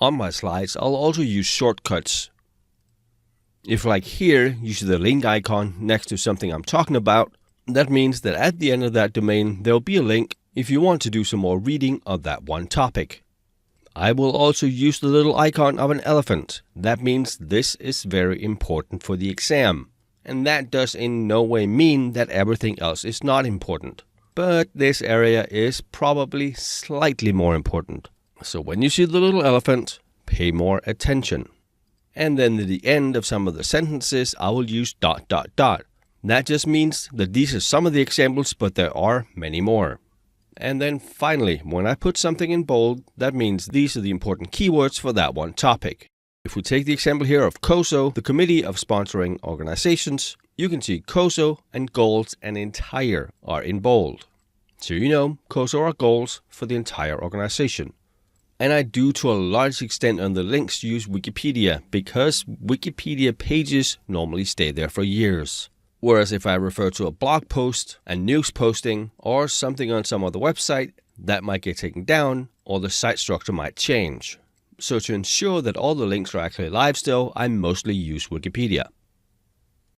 On my slides, I'll also use shortcuts. If like here, you see the link icon next to something I'm talking about, that means that at the end of that domain, there'll be a link if you want to do some more reading of that one topic. I will also use the little icon of an elephant. That means this is very important for the exam. And that does in no way mean that everything else is not important. But this area is probably slightly more important. So when you see the little elephant, pay more attention. And then at the end of some of the sentences, I will use ... That just means that these are some of the examples, but there are many more. And then finally, when I put something in bold, that means these are the important keywords for that one topic. If we take the example here of COSO, the Committee of Sponsoring Organizations, you can see COSO and goals and entire are in bold. So you know, COSO are goals for the entire organization. And I do to a large extent on the links use Wikipedia, because Wikipedia pages normally stay there for years. Whereas if I refer to a blog post, a news posting, or something on some other website, that might get taken down, or the site structure might change. So to ensure that all the links are actually live still, I mostly use Wikipedia.